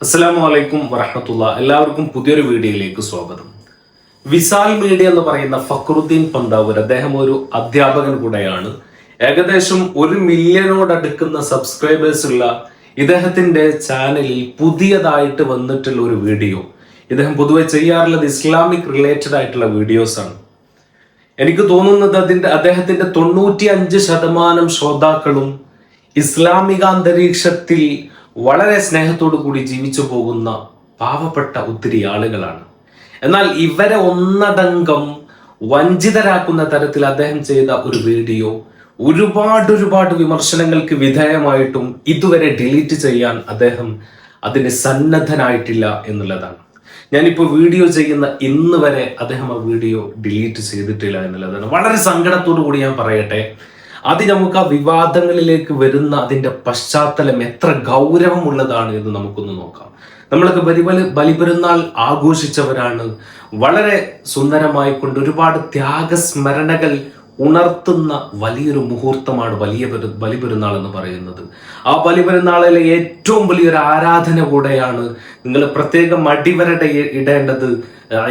അസ്സലാമു അലൈക്കും വറഹ്മത്തുള്ളാഹി. എല്ലാവർക്കും പുതിയൊരു വീഡിയോയിലേക്ക് സ്വാഗതം. വിസാൽ മീഡിയ എന്ന് പറയുന്ന ഫക്രുദ്ദീൻ പന്താവൂർ, അദ്ദേഹം ഒരു അധ്യാപകൻ കൂടെയാണ്. ഏകദേശം 1 മില്യണോടടുക്കുന്ന സബ്സ്ക്രൈബേഴ്സ് ഉള്ള ഇദ്ദേഹത്തിന്റെ ചാനലിൽ പുതിയതായിട്ട് വന്നിട്ടുള്ള ഒരു വീഡിയോ, ഇദ്ദേഹം പൊതുവെ ചെയ്യാറുള്ളത് ഇസ്ലാമിക് റിലേറ്റഡ് ആയിട്ടുള്ള വീഡിയോസ് ആണ്. എനിക്ക് തോന്നുന്നത് അദ്ദേഹത്തിന്റെ 95% ശ്രോതാക്കളും ഇസ്ലാമിക അന്തരീക്ഷത്തിൽ വളരെ സ്നേഹത്തോടു കൂടി ജീവിച്ചു പോകുന്ന പാവപ്പെട്ട ഒത്തിരി ആളുകളാണ്. എന്നാൽ ഇവരെ ഒന്നടങ്കം വഞ്ചിതരാക്കുന്ന തരത്തിൽ അദ്ദേഹം ചെയ്ത ഒരു വീഡിയോ ഒരുപാട് വിമർശനങ്ങൾക്ക് വിധേയമായിട്ടും ഇതുവരെ ഡിലീറ്റ് ചെയ്യാൻ അദ്ദേഹം അതിന് സന്നദ്ധനായിട്ടില്ല എന്നുള്ളതാണ്. ഞാനിപ്പോൾ വീഡിയോ ചെയ്യുന്ന ഇന്ന് വരെ അദ്ദേഹം ആ വീഡിയോ ഡിലീറ്റ് ചെയ്തിട്ടില്ല എന്നുള്ളതാണ്. വളരെ സങ്കടത്തോടു കൂടി ഞാൻ പറയട്ടെ, അത് നമുക്ക് ആ വിവാദങ്ങളിലേക്ക് വരുന്ന അതിന്റെ പശ്ചാത്തലം എത്ര ഗൗരവമുള്ളതാണ് എന്ന് നമുക്കൊന്ന് നോക്കാം. നമ്മളൊക്കെ ബലിപെരുന്നാൾ ആഘോഷിച്ചവരാണ്. വളരെ സുന്ദരമായി കൊണ്ട് ഒരുപാട് ത്യാഗസ്മരണകൾ ഉണർത്തുന്ന വലിയൊരു മുഹൂർത്തമാണ് ബലിപെരുന്നാൾ എന്ന് പറയുന്നത്. ആ ബലിപെരുന്നാളിലെ ഏറ്റവും വലിയൊരു ആരാധന കൂടെയാണ്. നിങ്ങൾ പ്രത്യേകം അടിവരടെ ഇടേണ്ടത്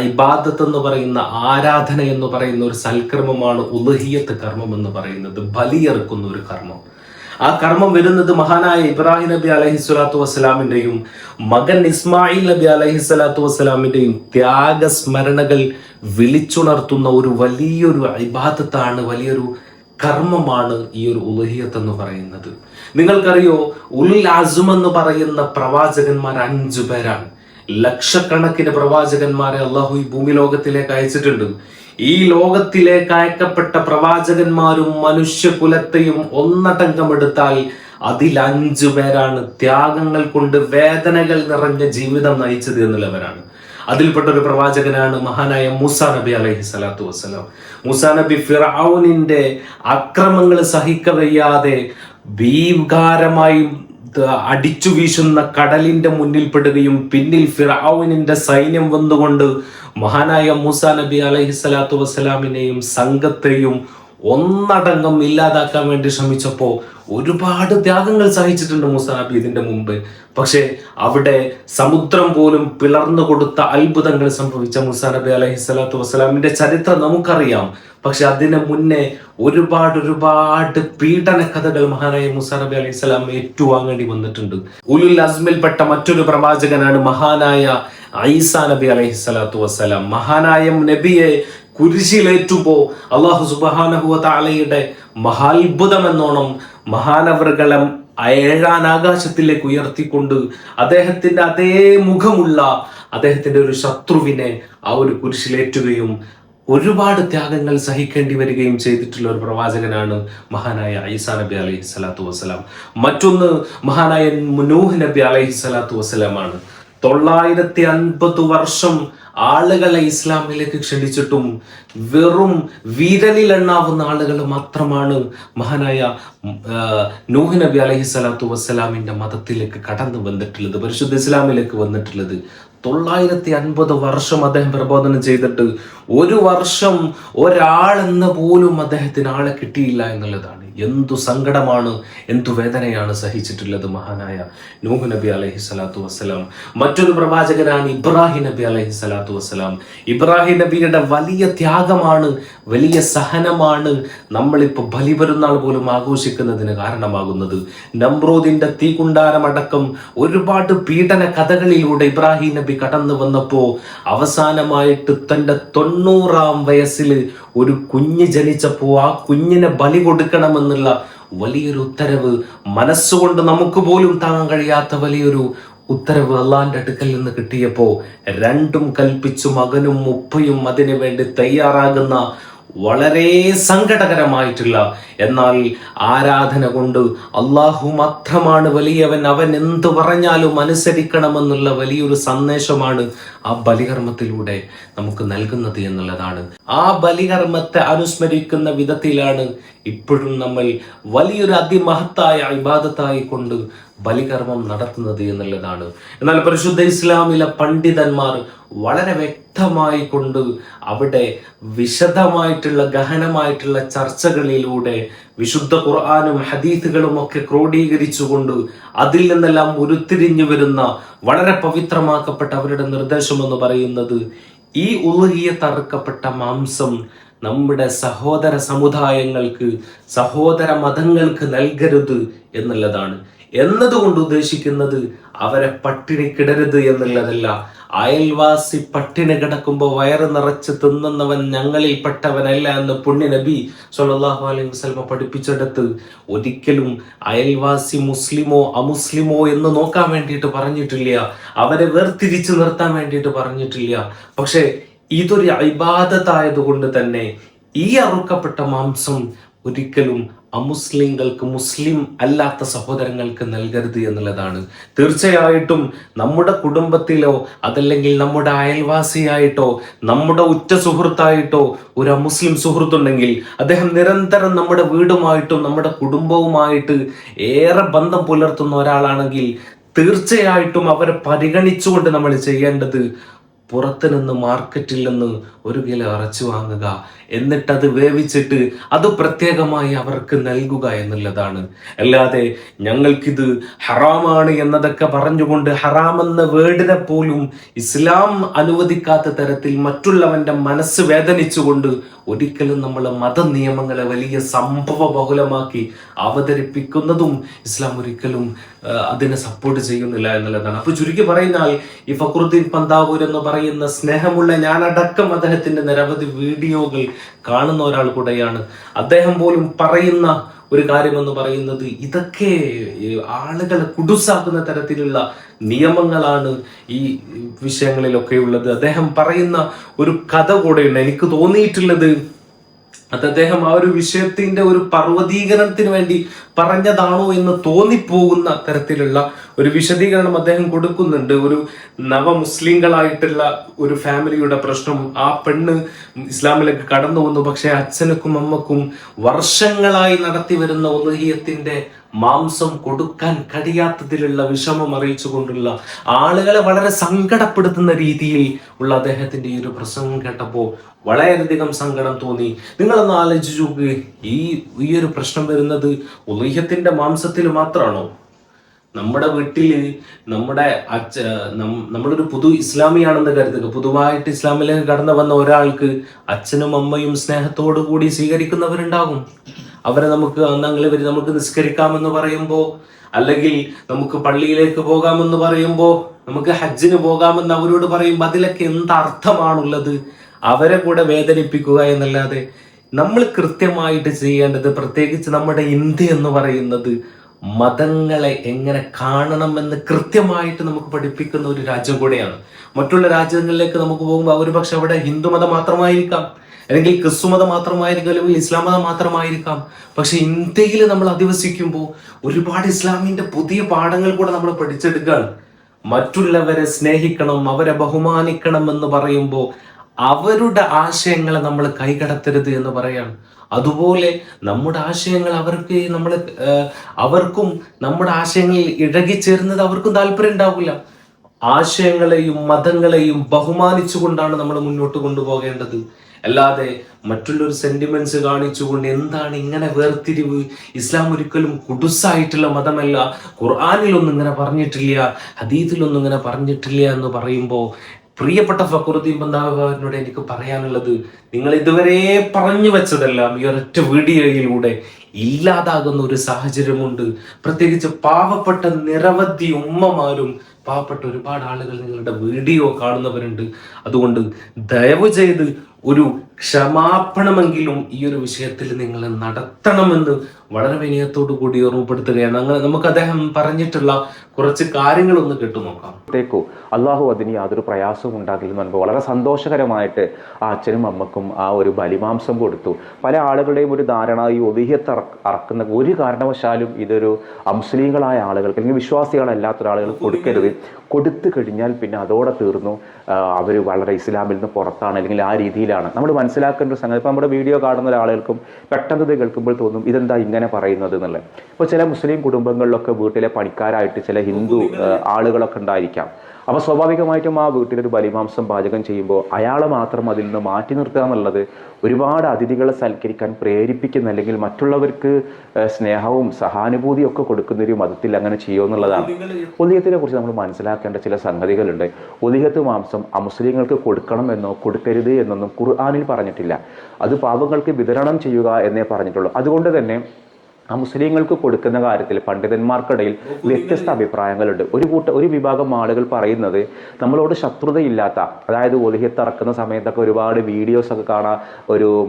ഇബാദത്ത് എന്ന് പറയുന്ന, ആരാധന എന്ന് പറയുന്ന ഒരു സൽക്കർമ്മമാണ് ഉളുഹിയ്യത്ത് കർമ്മം എന്ന് പറയുന്നത്, ബലിയെറുക്കുന്ന ഒരു കർമ്മം. ആ കർമ്മം വരുന്നത് മഹാനായ ഇബ്രാഹിം നബി അലൈഹിസ്സലാത്തു വസ്സലാമിന്റെയും മകൻ ഇസ്മായിൽ നബി അലൈഹിസ്സലാത്തു വസ്സലാമിന്റെയും ത്യാഗസ്മരണകൾ വിളിച്ചുണർത്തുന്ന ഒരു വലിയൊരു ഇബാദത്താണ്, വലിയൊരു കർമ്മമാണ് ഈ ഒരു ഉളുഹിയ്യത്ത് എന്ന് പറയുന്നത്. നിങ്ങൾക്കറിയോ, ഉലുൽ അസ്ം എന്ന് പറയുന്ന പ്രവാചകന്മാർ 5 പേരാണ്. ലക്ഷക്കണക്കിന് പ്രവാചകന്മാരെ അള്ളാഹു ഈ ഭൂമി ലോകത്തിലേക്ക് അയച്ചിട്ടുണ്ട്. ഈ ലോകത്തിലേക്ക് അയക്കപ്പെട്ട പ്രവാചകന്മാരും മനുഷ്യകുലത്തെയും ഒന്നടങ്കമെടുത്താൽ അതിൽ 5 പേരാണ് ത്യാഗങ്ങൾ കൊണ്ട് വേദനകൾ നിറഞ്ഞ ജീവിതം നയിച്ചത് എന്നുള്ളവരാണ്. അതിൽപ്പെട്ട ഒരു പ്രവാചകനാണ് മഹാനായ മൂസാ നബി അലൈഹി സ്വലാത്തു വസ്സലാം. മൂസാ നബി ഫിർഔനിന്റെ അക്രമങ്ങൾ സഹിക്കവയ്യാതെ ഭീകാരമായി അടിച്ചു വീശുന്ന കടലിന്റെ മുന്നിൽ പെടുകയും പിന്നിൽ ഫിർഔനിന്റെ സൈന്യം വന്നുകൊണ്ട് മഹാനായ മൂസാ നബി അലൈഹി സ്വലാത്തു വസ്സലാമിനെയും സംഘത്തെയും ഒന്നടങ്കം ഇല്ലാതാക്കാൻ വേണ്ടി ശ്രമിച്ചപ്പോൾ ഒരുപാട് ത്യാഗങ്ങൾ സഹിച്ചിട്ടുണ്ട് മൂസാ നബി ഇതിന്റെ മുമ്പ്. പക്ഷെ അവിടെ സമുദ്രം പോലും പിളർന്നു കൊടുത്ത അത്ഭുതങ്ങൾ സംഭവിച്ച മൂസാ നബി അലൈഹി സ്വലാത്തു വസ്സലാമിന്റെ ചരിത്രം നമുക്കറിയാം. പക്ഷെ അതിന് മുന്നേ ഒരുപാട് പീഡന കഥകൾ മഹാനായ മൂസാ നബി അലൈഹി സ്വലാം ഏറ്റുവാങ്ങേണ്ടി വന്നിട്ടുണ്ട്. ഉലുൽ അസ്മിൽപ്പെട്ട മറ്റൊരു പ്രവാചകനാണ് മഹാനായ ഈസാ നബി അലൈഹി സ്വലാത്തു വസ്സലാം. മഹാനായ നബിയെ കുരിശിലേറ്റുമ്പോ അള്ളാഹു സുബ്ഹാനഹു വ തആലയുടെ മഹാത്ഭുതം എന്നോണം മഹാനവറുകളെ 7ാം ആകാശത്തിലേക്ക് ഉയർത്തിക്കൊണ്ട് അദ്ദേഹത്തിന്റെ അതേ മുഖമുള്ള അദ്ദേഹത്തിന്റെ ഒരു ശത്രുവിനെ ആ ഒരു കുരിശിലേറ്റുകയും ഒരുപാട് ത്യാഗങ്ങൾ സഹിക്കേണ്ടി വരികയും ചെയ്തിട്ടുള്ള ഒരു പ്രവാചകനാണ് മഹാനായ ഈസാ നബി അലൈഹി സ്വലാത്തു വസ്സലാം. മറ്റൊന്ന് മഹാനായ നൂഹ് നബി അലൈഹി സ്വലാത്തു വസ്സലാമാണ്. 950 വർഷം ആളുകളെ ഇസ്ലാമിലേക്ക് ക്ഷണിച്ചിട്ടും വെറും വിരലിലെണ്ണാവുന്ന ആളുകൾ മാത്രമാണ് മഹാനായ നൂഹ് നബി അലൈഹി സ്വലാത്തു വസ്സലാമിന്റെ മതത്തിലേക്ക് കടന്നു വന്നിട്ടുള്ളത്, പരിശുദ്ധ ഇസ്ലാമിലേക്ക് വന്നിട്ടുള്ളത്. 950 വർഷം അദ്ദേഹം പ്രബോധനം ചെയ്തിട്ട് 1 വർഷം ഒരാളെന്ന് പോലും അദ്ദേഹത്തിന് ആളെ കിട്ടിയില്ല എന്നുള്ളതാണ്. എന്തു സങ്കടമാണ്, എന്തു വേദനയാണ് സഹിച്ചിട്ടുള്ളത് മഹാനായ നൂഹ് നബി അലൈഹി സ്വലാത്തു വസ്സലാം. മറ്റൊരു പ്രവാചകനാണ് ഇബ്രാഹിം നബി അലൈഹി സ്വലാത്തു വസ്സലാം. ഇബ്രാഹിം നബിയുടെ വലിയ ത്യാഗമാണ്, വലിയ സഹനമാണ് നമ്മളിപ്പോൾ ബലിപെരുന്നാൾ പോലും ആഘോഷിക്കുന്നതിന് കാരണമാകുന്നത്. നമ്രൂദിന്റെ തീകുണ്ടാരമടക്കം ഒരുപാട് പീഡന കഥകളിലൂടെ ഇബ്രാഹിം നബി കടന്നു വന്നപ്പോ അവസാനമായിട്ട് തന്റെ 90ാം വയസ്സിൽ ഒരു കുഞ്ഞ് ജനിച്ചപ്പോ ആ കുഞ്ഞിനെ ബലി കൊടുക്കണമെന്നുള്ള വലിയൊരു ഉത്തരവ്, മനസ്സുകൊണ്ട് നമുക്ക് പോലും താങ്ങാൻ കഴിയാത്ത വലിയൊരു ഉത്തരവ് അള്ളാന്റെ അടുക്കൽ നിന്ന് കിട്ടിയപ്പോ 2ഉം കൽപ്പിച്ചു മകനും ഉപ്പയും അതിനു വേണ്ടി തയ്യാറാകുന്ന വളരെ സങ്കടകരമായിട്ടുള്ള, എന്നാൽ ആരാധന കൊണ്ട് അള്ളാഹു മാത്രമാണ് വലിയവൻ, അവൻ എന്തു പറഞ്ഞാലും അനുസരിക്കണമെന്നുള്ള വലിയൊരു സന്ദേശമാണ് ആ ബലികർമ്മത്തിലൂടെ നമുക്ക് നൽകുന്നത് എന്നുള്ളതാണ്. ആ ബലികർമ്മത്തെ അനുസ്മരിക്കുന്ന വിധത്തിലാണ് ഇപ്പോഴും നമ്മൾ വലിയൊരു അതിമഹത്തായ ഇബാദത്തായി കൊണ്ട് ബലികർമ്മം നടത്തുന്നത് എന്നുള്ളതാണ്. എന്നാൽ പരിശുദ്ധ ഇസ്ലാമിലെ പണ്ഡിതന്മാർ വളരെ വ്യക്തമായി കൊണ്ട് അവിടെ വിശദമായിട്ടുള്ള ഗഹനമായിട്ടുള്ള ചർച്ചകളിലൂടെ വിശുദ്ധ ഖുർആനും ഹദീസുകളും ഒക്കെ ക്രോഡീകരിച്ചുകൊണ്ട് അതിൽ നിന്നെല്ലാം ഉരുത്തിരിഞ്ഞു വരുന്ന വളരെ പവിത്രമാക്കപ്പെട്ട അവരുടെ നിർദ്ദേശം എന്ന് പറയുന്നത് ഈ ഉളുഹിയത്ത് അറുക്കപ്പെട്ട മാംസം നമ്മുടെ സഹോദര സമുദായങ്ങൾക്ക്, സഹോദര മതങ്ങൾക്ക് നൽകരുത് എന്നുള്ളതാണ്. എന്നതുകൊണ്ട് ഉദ്ദേശിക്കുന്നത് അവരെ പട്ടിണി കിടരുത് എന്നുള്ളതല്ല. അയൽവാസി പട്ടിണി കിടക്കുമ്പോൾ വയറ് നിറച്ച് തിന്നുന്നവൻ ഞങ്ങളിൽ പെട്ടവനല്ല എന്ന് പുണ്യ നബി സ്വല്ലല്ലാഹു അലൈഹി വസല്ലം പഠിപ്പിച്ചെടുത്ത് ഒരിക്കലും അയൽവാസി മുസ്ലിമോ അമുസ്ലിമോ എന്ന് നോക്കാൻ വേണ്ടിയിട്ട് പറഞ്ഞിട്ടില്ല, അവരെ വേർതിരിച്ച് നിർത്താൻ വേണ്ടിയിട്ട് പറഞ്ഞിട്ടില്ല. പക്ഷെ ഇതൊരു ഇബാദത്തായതുകൊണ്ട് തന്നെ ഈ അറുക്കപ്പെട്ട മാംസം ഒരിക്കലും അമുസ്ലിങ്ങൾക്ക്, മുസ്ലിം അല്ലാത്ത സഹോദരങ്ങൾക്ക് നൽകരുത് എന്നുള്ളതാണ്. തീർച്ചയായിട്ടും നമ്മുടെ കുടുംബത്തിലോ അതല്ലെങ്കിൽ നമ്മുടെ അയൽവാസിയായിട്ടോ നമ്മുടെ ഉറ്റ സുഹൃത്തായിട്ടോ ഒരു അമുസ്ലിം സുഹൃത്തുണ്ടെങ്കിൽ അദ്ദേഹം നിരന്തരം നമ്മുടെ വീടുമായിട്ടും നമ്മുടെ കുടുംബവുമായിട്ട് ഏറെ ബന്ധം പുലർത്തുന്ന ഒരാളാണെങ്കിൽ തീർച്ചയായിട്ടും അവരെ പരിഗണിച്ചുകൊണ്ട് നമ്മൾ ചെയ്യേണ്ടത് പുറത്തു നിന്ന് മാർക്കറ്റിൽ നിന്ന് 1 കിലോ ഇറച്ചി വാങ്ങുക, എന്നിട്ടത് വേവിച്ചിട്ട് അത് പ്രത്യേകമായി അവർക്ക് നൽകുക എന്നുള്ളതാണ്. അല്ലാതെ ഞങ്ങൾക്കിത് ഹറാമാണ് എന്നതൊക്കെ പറഞ്ഞുകൊണ്ട് ഹറാമെന്ന വേർഡിനെ പോലും ഇസ്ലാം അനുവദിക്കാത്ത തരത്തിൽ മറ്റുള്ളവന്റെ മനസ്സ് വേദനിച്ചുകൊണ്ട് ഒരിക്കലും നമ്മൾ മത നിയമങ്ങളെ വലിയ സംഭവ ബഹുലമാക്കി അവതരിപ്പിക്കുന്നതും ഇസ്ലാം ഒരിക്കലും അതിനെ സപ്പോർട്ട് ചെയ്യുന്നില്ല എന്നുള്ളതാണ്. അപ്പൊ ചുരുക്കി പറഞ്ഞാൽ ഈ ഫക്രുദ്ദീൻ പന്താവൂർ എന്ന് പറയുന്ന സ്നേഹമുള്ള ഞാനടക്കം അദ്ദേഹത്തിന്റെ നിരവധി വീഡിയോകൾ കാണുന്ന ഒരാൾ കൂടെയാണ്. അദ്ദേഹം പോലും പറയുന്ന ഒരു കാര്യം എന്ന് പറയുന്നത് ഇതൊക്കെ ആളുകളെ കുടുസാക്കുന്ന തരത്തിലുള്ള നിയമങ്ങളാണ് ഈ വിഷയങ്ങളിലൊക്കെ ഉള്ളത്. അദ്ദേഹം പറയുന്ന ഒരു കഥ കൂടെയുണ്ട്. എനിക്ക് തോന്നിയിട്ടുള്ളത് അത് അദ്ദേഹം ആ ഒരു വിഷയത്തിന്റെ ഒരു പർവ്വതീകരണത്തിന് വേണ്ടി പറഞ്ഞതാണോ എന്ന് തോന്നിപ്പോകുന്ന തരത്തിലുള്ള ഒരു വിശദീകരണം അദ്ദേഹം കൊടുക്കുന്നുണ്ട്. ഒരു നവമുസ്ലിങ്ങളായിട്ടുള്ള ഒരു ഫാമിലിയുടെ പ്രശ്നം, ആ പെണ്ണ് ഇസ്ലാമിലേക്ക് കടന്നു വന്നു, പക്ഷെ അച്ഛനും അമ്മക്കും വർഷങ്ങളായി നടത്തി വരുന്ന ഉളുഹിയത്തിന്റെ മാംസം കൊടുക്കാൻ കഴിയാത്തതിലുള്ള വിഷമം അറിയിച്ചുകൊണ്ടുള്ള ആളുകളെ വളരെ സങ്കടപ്പെടുത്തുന്ന രീതിയിൽ ഉള്ള അദ്ദേഹത്തിന്റെ ഈ ഒരു പ്രസംഗം കേട്ടപ്പോൾ വളരെയധികം സങ്കടം തോന്നി. നിങ്ങളൊന്ന് ആലോചിച്ചു നോക്ക്, ഈ ഒരു പ്രശ്നം വരുന്നത് ഉളുഹിയത്തിന്റെ മാംസത്തിൽ മാത്രമാണോ? നമ്മുടെ വീട്ടിൽ നമ്മളൊരു പുതു ഇസ്ലാമിയാണെന്ന് കരുതുക. പുതുവായിട്ട് ഇസ്ലാമിലേക്ക് കടന്നു വന്ന ഒരാൾക്ക് അച്ഛനും അമ്മയും സ്നേഹത്തോടു കൂടി സ്വീകരിക്കുന്നവരുണ്ടാകും. അവരെ നമുക്ക് നമുക്ക് നിസ്കരിക്കാമെന്ന് പറയുമ്പോൾ, അല്ലെങ്കിൽ നമുക്ക് പള്ളിയിലേക്ക് പോകാമെന്ന് പറയുമ്പോൾ, നമുക്ക് ഹജ്ജിന് പോകാമെന്ന് അവരോട് പറയുമ്പോൾ അതിലൊക്കെ എന്തർത്ഥമാണുള്ളത്? അവരെ കൂടെ വേദനിപ്പിക്കുക എന്നല്ലാതെ നമ്മൾ കൃത്യമായിട്ട് ചെയ്യേണ്ടത്, പ്രത്യേകിച്ച് നമ്മുടെ ഇന്ത്യ എന്ന് പറയുന്നത് മതങ്ങളെ എങ്ങനെ കാണണമെന്ന് കൃത്യമായിട്ട് നമുക്ക് പഠിപ്പിക്കുന്ന ഒരു രാജ്യം കൂടെയാണ്. മറ്റുള്ള രാജ്യങ്ങളിലേക്ക് നമുക്ക് പോകുമ്പോൾ ഒരു പക്ഷെ അവിടെ ഹിന്ദുമതം മാത്രമായിരിക്കാം, അല്ലെങ്കിൽ ക്രിസ്തുമതം മാത്രമായിരിക്കും, അല്ലെങ്കിൽ ഇസ്ലാം മതം മാത്രമായിരിക്കാം. പക്ഷെ ഇന്ത്യയിൽ നമ്മൾ അധിവസിക്കുമ്പോൾ ഒരുപാട് ഇസ്ലാമിന്റെ പുതിയ പാഠങ്ങൾ കൂടെ നമ്മൾ പഠിച്ചെടുക്കുകയാണ്. മറ്റുള്ളവരെ സ്നേഹിക്കണം, അവരെ ബഹുമാനിക്കണം എന്ന് പറയുമ്പോൾ അവരുടെ ആശയങ്ങളെ നമ്മൾ കൈകടത്തരുത് എന്ന് പറയാണ്. അതുപോലെ നമ്മുടെ ആശയങ്ങൾ അവർക്കും നമ്മുടെ ആശയങ്ങളിൽ ഇഴകിച്ചേരുന്നത് അവർക്കും താല്പര്യം ഉണ്ടാവില്ല. ആശയങ്ങളെയും മതങ്ങളെയും ബഹുമാനിച്ചുകൊണ്ടാണ് നമ്മൾ മുന്നോട്ട് കൊണ്ടുപോകേണ്ടത്. അല്ലാതെ മറ്റുള്ളൊരു സെന്റിമെന്റ്സ് കാണിച്ചുകൊണ്ട് എന്താണ് ഇങ്ങനെ വേർതിരിവ്, ഇസ്ലാം ഒരിക്കലും കുടുസായിട്ടുള്ള മതമല്ല, ഖുർആനിലൊന്നും ഇങ്ങനെ പറഞ്ഞിട്ടില്ല, ഹദീസിലൊന്നും ഇങ്ങനെ പറഞ്ഞിട്ടില്ല എന്ന് പറയുമ്പോൾ പ്രിയപ്പെട്ട ഫക്രുദ്ദീൻ പന്താവൂരിനോട് എനിക്ക് പറയാനുള്ളത്, നിങ്ങൾ ഇതുവരെ പറഞ്ഞു വെച്ചതെല്ലാം ഈ ഒരൊറ്റ വീഡിയോയിലൂടെ ഇല്ലാതാകുന്ന ഒരു സാഹചര്യമുണ്ട്. പ്രത്യേകിച്ച് പാവപ്പെട്ട നിരവധി ഉമ്മമാരും പാവപ്പെട്ട ഒരുപാട് ആളുകൾ നിങ്ങളുടെ വീഡിയോ കാണുന്നവരുണ്ട്. അതുകൊണ്ട് ദയവ് ചെയ്ത് ഒരു ക്ഷമാപണമെങ്കിലും ഈ ഒരു വിഷയത്തിൽ നിങ്ങൾ നടത്തണമെന്ന് വളരെ വിനയത്തോടു കൂടി ഓർമ്മപ്പെടുത്തുകയാണ്. അങ്ങനെ നമുക്ക് അദ്ദേഹം പറഞ്ഞിട്ടുള്ള കുറച്ച് കാര്യങ്ങളൊന്ന് കേട്ടുനോക്കാം. അള്ളാഹു അതിന് യാതൊരു പ്രയാസവും ഉണ്ടാകില്ലെന്ന് പറയുമ്പോൾ വളരെ സന്തോഷകരമായിട്ട് ആ അച്ഛനും അമ്മക്കും ആ ഒരു ബലിമാംസം കൊടുത്തു. പല ആളുകളുടെയും ഒരു ധാരണ, ഈ ഒളിഹ്യത്ത് അറക്കുന്ന ഒരു കാരണവശാലും ഇതൊരു അമുസ്ലിങ്ങളായ ആളുകൾക്ക് അല്ലെങ്കിൽ വിശ്വാസികളല്ലാത്ത ആളുകൾ കൊടുക്കരുത്, കൊടുത്തു കഴിഞ്ഞാൽ പിന്നെ അതോടെ തീർന്നു, അവർ വളരെ ഇസ്ലാമിൽ നിന്ന് പുറത്താണ്, അല്ലെങ്കിൽ ആ രീതിയിലാണ് നമ്മൾ മനസ്സിലാക്കേണ്ട ഒരു സംഗതി. ഇപ്പം നമ്മുടെ വീഡിയോ കാണുന്ന ഒരാളുകൾക്കും പെട്ടെന്ന് ഇത് കേൾക്കുമ്പോൾ തോന്നും ഇതെന്താ ഇങ്ങനെ പറയുന്നത് എന്നുള്ളത്. ഇപ്പോൾ ചില മുസ്ലിം കുടുംബങ്ങളിലൊക്കെ വീട്ടിലെ പണിക്കാരായിട്ട് ചില ഹിന്ദു ആളുകളൊക്കെ ഉണ്ടായിരിക്കാം. അപ്പോൾ സ്വാഭാവികമായിട്ടും ആ വീട്ടിലൊരു ബലിമാംസം പാചകം ചെയ്യുമ്പോൾ അയാളെ മാത്രം അതിൽ നിന്ന് മാറ്റി നിർത്തുക എന്നുള്ളത് ഒരുപാട് അതിഥികളെ സൽക്കരിക്കാൻ പ്രേരിപ്പിക്കുന്ന, അല്ലെങ്കിൽ മറ്റുള്ളവർക്ക് സ്നേഹവും സഹാനുഭൂതിയും ഒക്കെ കൊടുക്കുന്ന ഒരു മതത്തിൽ അങ്ങനെ ചെയ്യുമെന്നുള്ളതാണ്. ഉദിഹത്തിനെ കുറിച്ച് നമ്മൾ മനസ്സിലാക്കേണ്ട ചില സംഗതികളുണ്ട്. ഉദിഹത്ത് മാംസം അമുസ്ലിങ്ങൾക്ക് കൊടുക്കണമെന്നോ കൊടുക്കരുത് എന്നൊന്നും ഖുർആനിൽ പറഞ്ഞിട്ടില്ല. അത് പാവങ്ങൾക്ക് വിതരണം ചെയ്യുക എന്നേ പറഞ്ഞിട്ടുള്ളൂ. അതുകൊണ്ട് തന്നെ ആ മുസ്ലിങ്ങൾക്ക് കൊടുക്കുന്ന കാര്യത്തിൽ പണ്ഡിതന്മാർക്കിടയിൽ വ്യത്യസ്ത അഭിപ്രായങ്ങളുണ്ട്. ഒരു വിഭാഗം ആളുകൾ പറയുന്നത് നമ്മളോട് ശത്രുതയില്ലാത്ത, അതായത് ഒലിഹത്ത് ഇറക്കുന്ന സമയത്തൊക്കെ ഒരുപാട് വീഡിയോസ് ഒക്കെ കാണാം,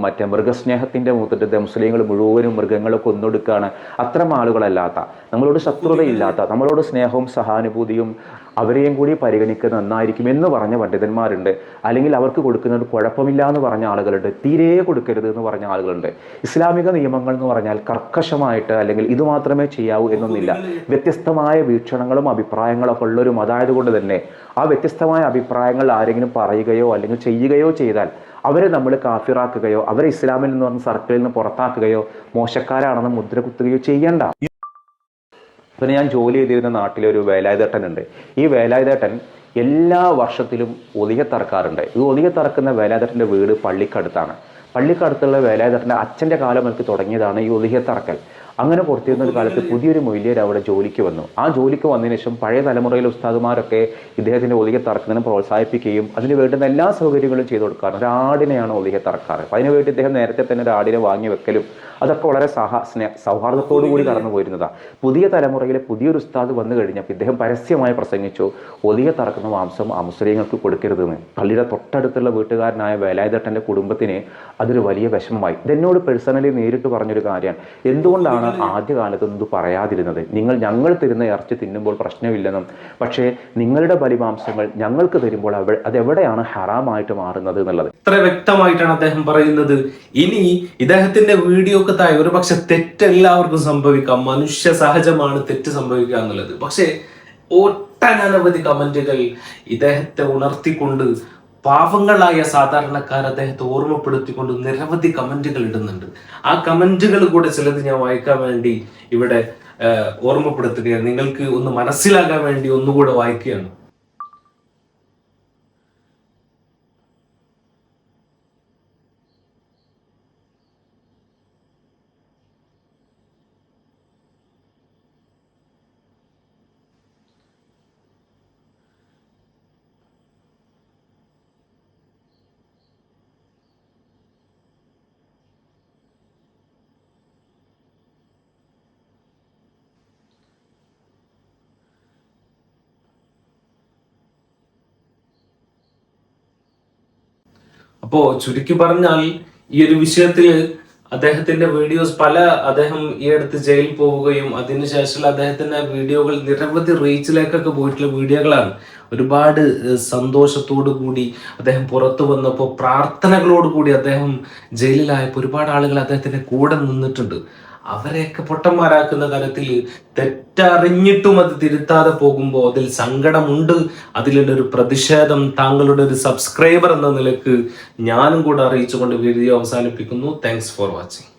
മറ്റേ മൃഗസ്നേഹത്തിൻ്റെ മൂത്തിട്ട് മുസ്ലിങ്ങൾ മുഴുവനും മൃഗങ്ങളെ കൊന്നൊടുക്കുകയാണ്. അത്തരം ആളുകളല്ലാത്ത, നമ്മളോട് ശത്രുതയില്ലാത്ത, നമ്മളോട് സ്നേഹവും സഹാനുഭൂതിയും അവരെയും കൂടി പരിഗണിക്കുന്നത് നന്നായിരിക്കും എന്ന് പറഞ്ഞ പണ്ഡിതന്മാരുണ്ട്. അല്ലെങ്കിൽ അവർക്ക് കൊടുക്കുന്നത് കുഴപ്പമില്ല എന്ന് പറഞ്ഞ ആളുകളുണ്ട്. തീരെ കൊടുക്കരുത് എന്ന് പറഞ്ഞ ആളുകളുണ്ട്. ഇസ്ലാമിക നിയമങ്ങൾ എന്ന് പറഞ്ഞാൽ കർക്കശമായിട്ട് അല്ലെങ്കിൽ ഇത് മാത്രമേ ചെയ്യാവൂ എന്നൊന്നില്ല. വ്യത്യസ്തമായ വീക്ഷണങ്ങളും അഭിപ്രായങ്ങളൊക്കെ ഉള്ളൊരു മതമായതുകൊണ്ട് തന്നെ ആ വ്യത്യസ്തമായ അഭിപ്രായങ്ങൾ ആരെങ്കിലും പറയുകയോ അല്ലെങ്കിൽ ചെയ്യുകയോ ചെയ്താൽ അവരെ നമ്മൾ കാഫിറാക്കുകയോ അവരെ ഇസ്ലാമിൽ നിന്ന് പറഞ്ഞ സർക്കിളിൽ നിന്ന് പുറത്താക്കുകയോ മോശക്കാരാണെന്ന് മുദ്ര കുത്തുകയോ ചെയ്യണ്ട. പിന്നെ ഞാൻ ജോലി ചെയ്തിരുന്ന നാട്ടിലെ ഒരു വേലായുധേട്ടനുണ്ട്. ഈ വേലായുധേട്ടൻ എല്ലാ വർഷത്തിലും ഒലിഹത്തറക്കാറുണ്ട്. ഈ ഒലിഹത്തറക്കുന്ന വേലായുധേട്ടൻ്റെ വീട് പള്ളിക്കടുത്താണ്. പള്ളിക്കടുത്തുള്ള വേലായുധേട്ടൻ്റെ അച്ഛൻ്റെ കാലം എനിക്ക് തുടങ്ങിയതാണ് ഈ ഒലിഹത്തറക്കൽ. അങ്ങനെ പുറത്തിരുന്ന ഒരു കാലത്ത് പുതിയൊരു മൊയ്ലിയർ അവിടെ ജോലിക്ക് വന്നു. ആ ജോലിക്ക് വന്നതിന് ശേഷം പഴയ തലമുറയിലെ ഉസ്താദുമാരൊക്കെ ഇദ്ദേഹത്തിൻ്റെ ഒലിഹത്തറക്കുന്നതിന് പ്രോത്സാഹിപ്പിക്കുകയും അതിന് വേണ്ടുന്ന എല്ലാ സൗകര്യങ്ങളും ചെയ്തു കൊടുക്കാറ്. ഒരു ആടിനെയാണ് ഒലിഹത്തറക്കാറ്. അപ്പോൾ അതിനുവേണ്ടി ഇദ്ദേഹം നേരത്തെ തന്നെ ഒരു ആടിനെ വാങ്ങി വെക്കലും അതൊക്കെ വളരെ സൗഹാർദ്ദത്തോടു കൂടി കടന്നു പോയിരുന്നതാണ്. പുതിയ തലമുറയിലെ പുതിയൊരു ഉസ്താദ് വന്നു കഴിഞ്ഞപ്പോൾ ഇദ്ദേഹം പരസ്യമായി പ്രസംഗിച്ചു, ഒലിഹത്തറക്കുന്ന മാംസം മുസ്ലിങ്ങൾക്ക് കൊടുക്കരുതെന്ന്. പള്ളിയുടെ തൊട്ടടുത്തുള്ള വീട്ടുകാരനായ വേലായുധേട്ടൻ്റെ കുടുംബത്തിന് അതൊരു വലിയ വിഷമമായി. ഇതെന്നോട് പേഴ്സണലി നേരിട്ട് പറഞ്ഞൊരു കാര്യമാണ്. എന്തുകൊണ്ടാണ് ആദ്യകാലത്തൊന്നും ഇത് പറയാതിരുന്നത്? ഞങ്ങൾ തരുന്ന ഇറച്ചി തിന്നുമ്പോൾ പ്രശ്നമില്ലെന്നും, പക്ഷേ നിങ്ങളുടെ ബലിമാംസങ്ങൾ ഞങ്ങൾക്ക് തരുമ്പോൾ അതെവിടെയാണ് ഹറാമായിട്ട് മാറുന്നത് എന്നുള്ളത് ഇത്ര വ്യക്തമായിട്ടാണ് അദ്ദേഹം പറയുന്നത്. ഇനി ഇദ്ദേഹത്തിന്റെ വീഡിയോക്ക് താഴെ ഒരു പക്ഷെ തെറ്റെല്ലാവർക്കും സംഭവിക്കാം, മനുഷ്യ സഹജമാണ് തെറ്റ് സംഭവിക്കുക എന്നുള്ളത്. പക്ഷെ ഒട്ടനവധി കമന്റുകൾ ഇദ്ദേഹത്തെ ഉണർത്തിക്കൊണ്ട് പാവങ്ങളായ സാധാരണക്കാർ അദ്ദേഹത്തെ ഓർമ്മപ്പെടുത്തിക്കൊണ്ട് നിരവധി കമന്റുകൾ ഇടുന്നുണ്ട്. ആ കമന്റുകൾ കൂടെ ചിലത് ഞാൻ വായിക്കാൻ വേണ്ടി ഇവിടെ ഓർമ്മപ്പെടുത്തുകയാണ്. നിങ്ങൾക്ക് ഒന്ന് മനസ്സിലാക്കാൻ വേണ്ടി ഒന്നുകൂടെ വായിക്കുകയാണ്. അപ്പോ ചുരുക്കി പറഞ്ഞാൽ ഈ ഒരു വിഷയത്തിൽ അദ്ദേഹത്തിന്റെ വീഡിയോസ് അദ്ദേഹം ഈ അടുത്ത് ജയിലിൽ പോവുകയും അതിനുശേഷം അദ്ദേഹത്തിന്റെ വീഡിയോകൾ നിരവധി റീച്ചിലേക്കൊക്കെ പോയിട്ടുള്ള വീഡിയോകളാണ്. ഒരുപാട് സന്തോഷത്തോടു കൂടി അദ്ദേഹം പുറത്തു വന്നപ്പോൾ പ്രാർത്ഥനകളോടുകൂടി അദ്ദേഹം ജയിലിലായപ്പോൾ ഒരുപാട് ആളുകൾ അദ്ദേഹത്തിന്റെ കൂടെ നിന്നിട്ടുണ്ട്. അവരെയൊക്കെ പൊട്ടന്മാരാക്കുന്ന തരത്തിൽ തെറ്ററിഞ്ഞിട്ടും അത് തിരുത്താതെ പോകുമ്പോൾ അതിൽ സങ്കടമുണ്ട്. അതിലുള്ള ഒരു പ്രതിഷേധം താങ്കളുടെ ഒരു സബ്സ്ക്രൈബർ എന്ന നിലക്ക് ഞാനും കൂടെ അറിയിച്ചുകൊണ്ട് വീഡിയോ അവസാനിപ്പിക്കുന്നു. Thanks for watching.